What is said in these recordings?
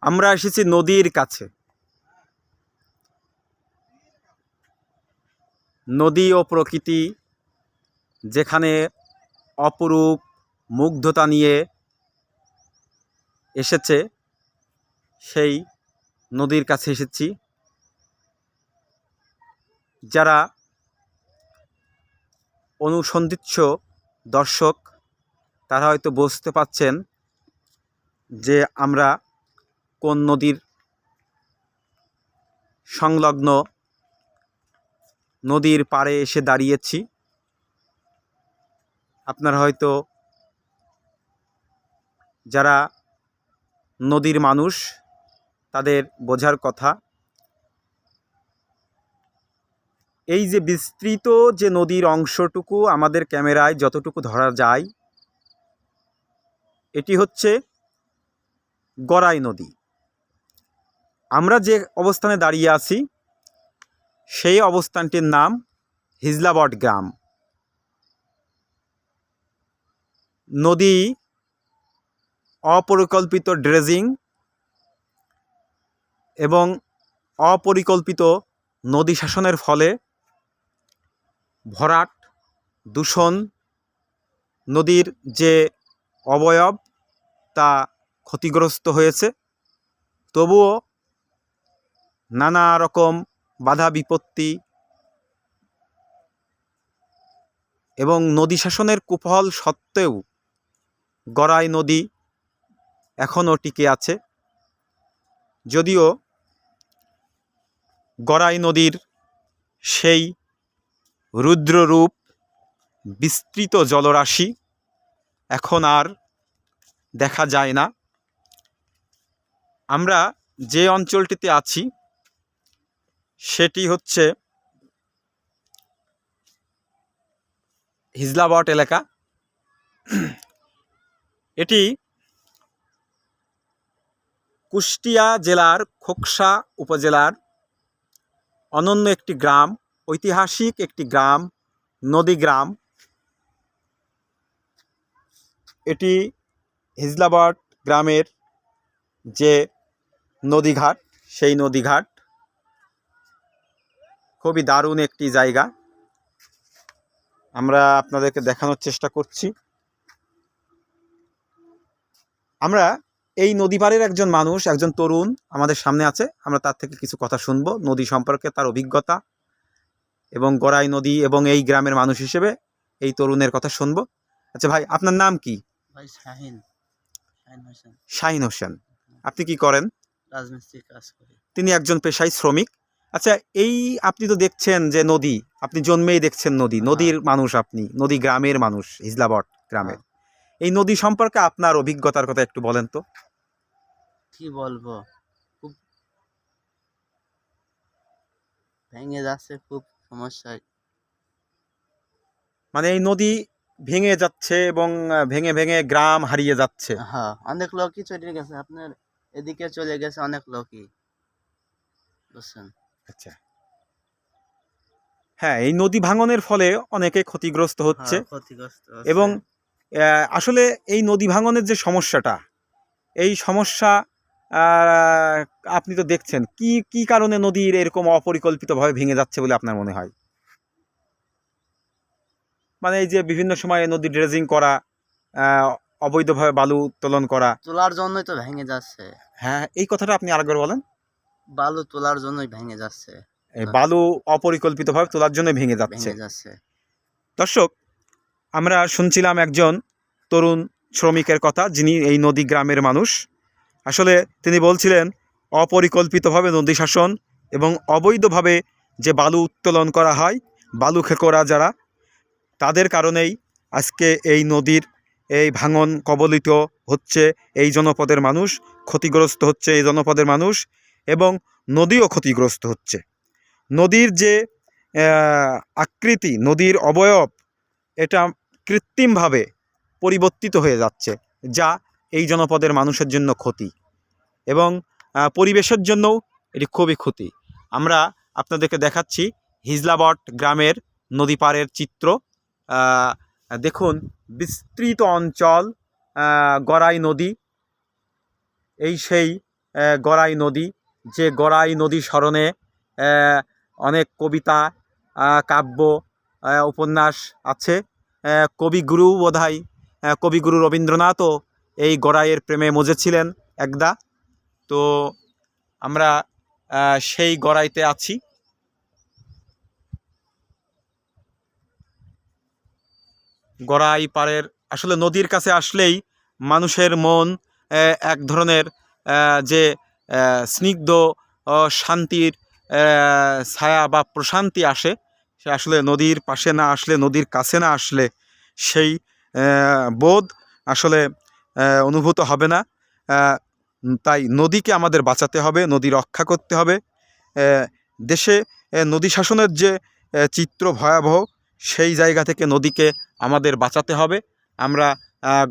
আমরা এসেছি নদীর কাছে। নদী ও প্রকৃতি যেখানে অপরূপ মুগ্ধতা নিয়ে এসেছে, সেই নদীর কাছে এসেছি। যারা অনুসন্ধিৎস দর্শক তারা হয়তো বুঝতে পারছেন যে আমরা কোন নদীর সংলগ্ন নদীর পাড়ে এসে দাঁড়িয়েছি। আপনারা হয়তো যারা নদীর মানুষ তাদের বোঝার কথা। এই যে বিস্তৃত যে নদীর অংশটুকু আমাদের ক্যামেরায় যতটুকু ধরা যায়, এটি হচ্ছে গড়াই নদী। আমরা যে অবস্থানে দাঁড়িয়ে আছি সেই অবস্থানটির নাম হিজলাবট গ্রাম। নদী অপরিকল্পিত ড্রেজিং এবং অপরিকল্পিত নদী শাসনের ফলে ভরাট, দূষণ, নদীর যে অবয়ব তা ক্ষতিগ্রস্ত হয়েছে। তবুও নানা রকম বাধা বিপত্তি এবং নদী শাসনের কুফল সত্ত্বেও গড়াই নদী এখনও টিকে আছে। যদিও গড়াই নদীর সেই রুদ্ররূপ, বিস্তৃত জলরাশি এখন আর দেখা যায় না। আমরা যে অঞ্চলটিতে আছি সেটি হচ্ছে হিজলাবট এলাকা। এটি কুষ্টিয়া জেলার খোকসা উপজেলার অনন্য একটি গ্রাম, ঐতিহাসিক একটি গ্রাম, নদী গ্রাম। এটি হিজলাবট গ্রামের যে নদীঘাট, সেই নদীঘাট খুবই দারুণ একটি জায়গা। আমরা আপনাদেরকে দেখানোর চেষ্টা করছি। আমরা এই নদী পাড়ের একজন মানুষ, একজন তরুণ আমাদের সামনে আছে। আমরা তার থেকে কিছু কথা শুনবো নদী সম্পর্কে, তার অভিজ্ঞতা এবং গড়াই নদী এবং এই গ্রামের মানুষ হিসেবে এই তরুণের কথা শুনবো। আচ্ছা ভাই, আপনার নাম কি? ভাই শাহিন হোসেন। শাহিন হোসেন। আপনি কি করেন? রাজমিস্ত্রির কাজ করি। তিনি একজন পেশায় শ্রমিক। আচ্ছা, এই আপনি তো দেখছেন যে নদী, আপনি জন্মেই দেখছেন নদী, নদীর মানুষ, আপনি নদী গ্রামের মানুষ, হিজলাবট গ্রামের। এই নদী সম্পর্কে আপনার অভিজ্ঞতার কথা একটু বলেন তো। কি বলবো, খুব ভেঙে যাচ্ছে, খুব সমস্যায়। মানে এই নদী ভেঙে যাচ্ছে এবং ভেঙে ভেঙে গ্রাম হারিয়ে যাচ্ছে। হ্যাঁ, অনেক লোকই চলে গেছে, আপনার এদিকে চলে গেছে অনেক লোকই, বুঝছেন। আচ্ছা, হ্যাঁ, এই নদী ভাঙনের ফলে অনেকে ক্ষতিগ্রস্ত হচ্ছে। ক্ষতিগ্রস্ত এবং আসলে এই নদী ভাঙনের যে সমস্যাটা, এই সমস্যা আপনি তো দেখছেন কি কি কারণে নদীর এরকম অপরিকল্পিতভাবে ভেঙে যাচ্ছে বলে আপনার মনে হয়? মানে এই যে বিভিন্ন সময়ে নদী ড্রেজিং করা, অবৈধভাবে বালু উত্তোলন করা। তোলার জন্যই তো ভেঙে যাচ্ছে। হ্যাঁ, এই কথাটা আপনি আরেকবার বলেন। বালু তোলার জন্যই ভেঙে যাচ্ছে। বালু অপরিকল্পিতভাবে তোলার জন্য ভেঙে যাচ্ছে। দর্শক, আমরা শুনছিলাম একজন তরুণ শ্রমিকের কথা, যিনি এই নদী গ্রামের মানুষ। আসলে তিনি বলছিলেন অপরিকল্পিতভাবে নদী শাসন এবং অবৈধভাবে যে বালু উত্তোলন করা হয়, বালু খেকোরা যারা, তাদের কারণেই আজকে এই নদীর এই ভাঙন কবলিত হচ্ছে এই জনপদের মানুষ, ক্ষতিগ্রস্ত হচ্ছে এই জনপদের মানুষ, এবং নদীও ক্ষতিগ্রস্ত হচ্ছে। নদীর যে আকৃতি, নদীর অবয়ব, এটা কৃত্রিমভাবে পরিবর্তিত হয়ে যাচ্ছে, যা এই জনপদের মানুষের জন্য ক্ষতি এবং পরিবেশের জন্যও এটি খুবই ক্ষতি। আমরা আপনাদেরকে দেখাচ্ছি হিজলাবট গ্রামের নদী পাড়ের চিত্র। দেখুন বিস্তৃত অঞ্চল, গড়াই নদী, এই সেই গড়াই নদী, যে গড়াই নদী স্মরণে অনেক কবিতা, কাব্য, উপন্যাস আছে। কবিগুরু বোধহয় কবিগুরু রবীন্দ্রনাথও এই গড়াইয়ের প্রেমে মজেছিলেন একদা। তো আমরা সেই গড়াইতে আছি। গড়াই পাড়ের আসলে নদীর কাছে আসলেই মানুষের মন এক ধরনের যে স্নিগ্ধ শান্তির ছায়া বা প্রশান্তি আসে, সে আসলে নদীর পাশে না আসলে, নদীর কাছে না আসলে সেই বোধ আসলে অনুভূত হবে না। তাই নদীকে আমাদের বাঁচাতে হবে, নদী রক্ষা করতে হবে। দেশে নদী শাসনের যে চিত্র ভয়াবহ, সেই জায়গা থেকে নদীকে আমাদের বাঁচাতে হবে। আমরা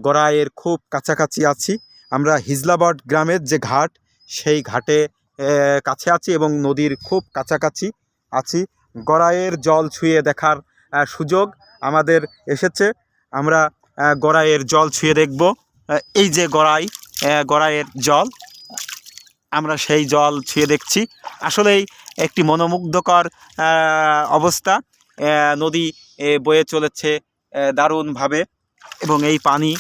গড়াইয়ের খুব কাছাকাছি আছি। আমরা হিজলাবট গ্রামের যে ঘাট, সেই ঘাটে কাছে আছি এবং নদীর খুব কাছাকাছি আছি। গড়াইয়ের জল ছুঁয়ে দেখার সুযোগ আমাদের এসেছে। আমরা গড়াইয়ের জল ছুঁয়ে দেখব। এই যে গড়াইয়ের জল, আমরা সেই জল ছুঁয়ে দেখছি। আসলেই একটি মনোমুগ্ধকর অবস্থা। নদী বয়ে চলেছে দারুণভাবে এবং এই পানি